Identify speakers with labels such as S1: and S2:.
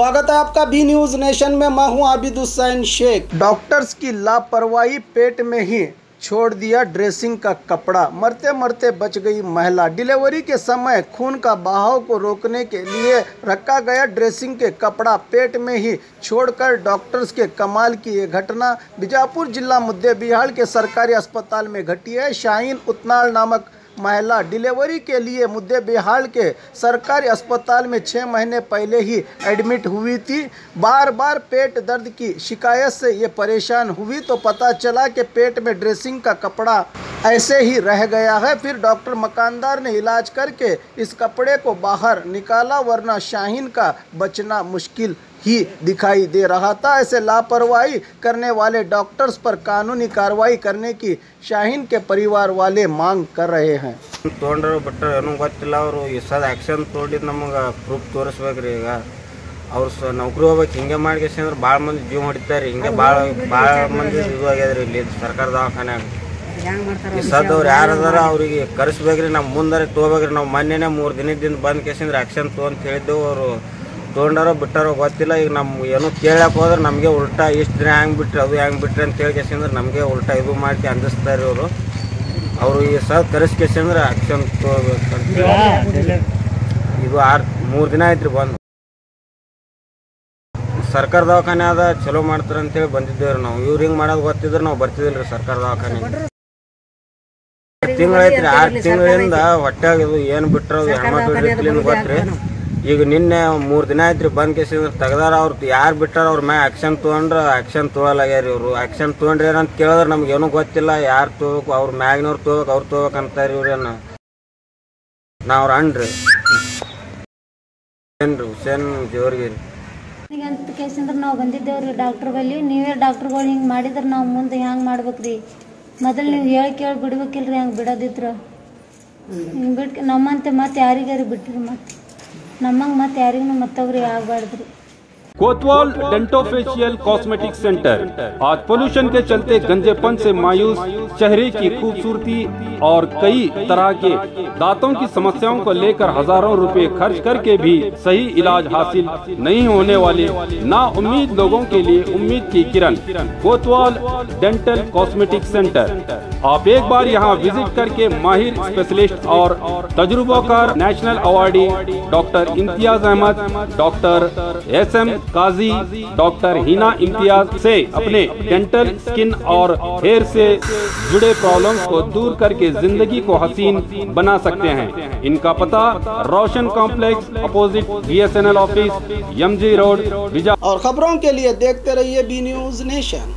S1: स्वागत है आपका बी न्यूज नेशन में। मैं हूं आबिद हुसैन शेख। डॉक्टर्स की लापरवाही, पेट में ही छोड़ दिया ड्रेसिंग का कपड़ा, मरते मरते बच गई महिला। डिलीवरी के समय खून का बहाव को रोकने के लिए रखा गया ड्रेसिंग के कपड़ा पेट में ही छोड़कर डॉक्टर्स के कमाल की ये घटना बीजापुर जिला मुद्देबिहाल के सरकारी अस्पताल में घटी है। शाहीन उतनाल नामक महिला डिलीवरी के लिए मुद्देबिहाल के सरकारी अस्पताल में 6 महीने पहले ही एडमिट हुई थी। बार बार पेट दर्द की शिकायत से ये परेशान हुई तो पता चला कि पेट में ड्रेसिंग का कपड़ा ऐसे ही रह गया है। फिर डॉक्टर मकानदार ने इलाज करके इस कपड़े को बाहर निकाला, वरना शाहीन का बचना मुश्किल ही दिखाई दे रहा था। ऐसे लापरवाही करने वाले डॉक्टर्स पर कानूनी कार्रवाई करने की शाहीन के परिवार वाले मांग कर रहे हैं।
S2: ತೊಗೊಂಡ್ರು ಬಟ್ ಏನೂ ಗೊತ್ತಿಲ್ಲ, ಅವರು ಇಷ್ಟದ ಆ್ಯಕ್ಷನ್ ತೊಗೊಂಡಿದ್ದು ನಮಗೆ ಪ್ರೂಫ್ ತೋರಿಸ್ಬೇಕ್ರಿ. ಈಗ ಅವ್ರು ನೌಕರಿ ಹೋಗ್ಬೇಕು ಹಿಂಗೆ ಮಾಡ್ಕೇಸಂದ್ರೆ ಭಾಳ ಮಂದಿ ಜೀವ ಹೊಡಿತಾರೆ. ಹಿಂಗೆ ಭಾಳ ಮಂದಿ ಇದು ಆಗ್ಯದ್ರಿ ಇಲ್ಲಿ ಸರ್ಕಾರ ದವಾಖಾನ್ಯಾಗ. ಈ ಸದ್ದವ್ರು ಯಾರದಾರ ಅವ್ರಿಗೆ ಕರೆಸ್ಬೇಕ್ರಿ, ನಮ್ಮ ಮುಂದಾರೆ ತೊಗೋಬೇಕ್ರಿ. ನಾವು ಮೊನ್ನೆನೇ 3 ದಿನದಿಂದ ಬಂದು ಕೇಸಂದ್ರೆ ಆ್ಯಕ್ಷನ್ ತೊಗೊಂತ ಹೇಳಿದ್ದೆವು. ಅವರು ತೊಗೊಂಡಾರೋ ಬಿಟ್ಟಾರೋ ಗೊತ್ತಿಲ್ಲ. ಈಗ ನಮ್ಮ ಏನೋ ಕೇಳಕ್ಕೆ ಹೋದ್ರೆ ನಮಗೆ ಉಲ್ಟಾ ಇಷ್ಟು ದಿನ ಹೆಂಗೆ ಬಿಟ್ರಿ ಅದು ಹೆಂಗೆ ಬಿಟ್ರಿ ಅಂತ ಕೇಳ್ಕೇಸಂದ್ರೆ ನಮಗೆ ಉಲ್ಟಾ ಇದು ಮಾಡಿ ಅಂದಿಸ್ತಾರೆ ಅವರು. ಅವರು ಈ ಸರ್ ಕರೆಸ್ಕೇಸಂದ್ರೆ ಆ್ಯಕ್ಷನ್ ತೊಗೋಬೇಕಂತ ಇದು 3 ದಿನ ಆಯ್ತು ರೀ ಬಂದು. ಸರ್ಕಾರ ದವಾಖಾನೆ ಅದ ಚಲೋ ಮಾಡ್ತಾರೆ ಅಂತೇಳಿ ಬಂದಿದ್ದೇವೆ ರೀ ನಾವು. ಇವ್ರು ಹಿಂಗೆ ಮಾಡೋದು ಗೊತ್ತಿದ್ರೆ ನಾವು ಬರ್ತಿದ್ದಿಲ್ಲ ರೀ ಸರ್ಕಾರ ದವಾಖಾನೆ. ತಿಂಗಳೈತ್ರಿ, 6 ತಿಂಗಳಿಂದ ಹೊಟ್ಟಾಗ ಇದು ಏನು ಬಿಟ್ಟರು ಹೆಣ್ಮಕ್ಳು ಗೊತ್ತ್ರಿ. ಈಗ ನಿನ್ನೆ 3 ದಿನ ಆಯ್ತು ರೀ ಬಂದ್ ಕೇಸಿದ್ರೆ ತೆಗ್ದಾರ. ಅವ್ರು ಯಾರು ಬಿಟ್ಟಾರ ಅವ್ರ ಮ್ಯಾಗ ಆ್ಯಕ್ಷನ್ ತೊಗೊಂಡ್ರೆ ಆ್ಯಕ್ಷನ್ ತೊಗೊಲಾಗ್ಯಾರ ಇವರು. ಆ್ಯಕ್ಷನ್ ತೊಗೊಂಡ್ರಿ ಏನಂತ ಕೇಳಿದ್ರೆ ನಮ್ಗೇನು ಗೊತ್ತಿಲ್ಲ, ಯಾರು ತೊಗೋಬೇಕು ಅವ್ರ ಮ್ಯಾಗಿನವ್ರು ತೊಗೋಬೇಕು ಅವ್ರು ತೊಗೋಬೇಕಂತಾರೆ ಇವ್ರೇನು. ನಾವು ಅವ್ರ ಅಣ್ರಿ ಹುಸೇನ್ ಜೋರ್ಗಿರಿ
S3: ಅಂತ ಕೇಸಂದ್ರೆ ನಾವು ಬಂದಿದ್ದೇವ್ರಿ ಡಾಕ್ಟರ್ ಬಲ್ಲಿ. ನೀವೇ ಡಾಕ್ಟರ್ಗಳು ಹಿಂಗೆ ಮಾಡಿದ್ರೆ ನಾವು ಮುಂದೆ ಹೆಂಗೆ ಮಾಡ್ಬೇಕ್ರಿ? ಮೊದಲು ನೀವು ಹೇಳಿ ಕೇಳಿ ಬಿಡ್ಬೇಕಿಲ್ರಿ, ಹಂಗೆ ಬಿಡೋದಿದ್ರು ಹಿಂಗೆ ಬಿಟ್ಟು ನಮ್ಮಂತೆ ಮತ್ತೆ ಯಾರಿಗಾರಿ ಬಿಟ್ಟಿರಿ, ಮತ್ತೆ ನಮ್ಮಂಗೆ ಮತ್ತೆ ಯಾರಿಗೂ ಮತ್ತವ್ರಿ ಆಗಬಾರ್ದ್ರಿ.
S4: कोतवाल डेंटोफेशियल कॉस्मेटिक सेंटर आज पोल्यूशन के चलते गंजेपन से मायूस चेहरे की खूबसूरती और कई तरह के दांतों की समस्याओं को लेकर हजारों रुपए खर्च करके भी सही इलाज हासिल नहीं होने वाले ना उम्मीद लोगों के लिए उम्मीद की किरण कोतवाल डेंटल कॉस्मेटिक सेंटर। आप एक बार यहाँ विजिट करके माहिर स्पेशलिस्ट और तजुर्बाकार national awardee doctor Imtiaz Ahmed, doctor SM Qazi, doctor Hina Imtiaz से अपने डेंटल, स्किन और हेयर से जुड़े प्रॉब्लम्स को दूर करके जिंदगी को हसीन बना सकते हैं। इनका पता Roshan complex opposite BSNL office, MG road, Bijapur.
S1: और खबरों के लिए देखते रहिए बी न्यूज नेशन।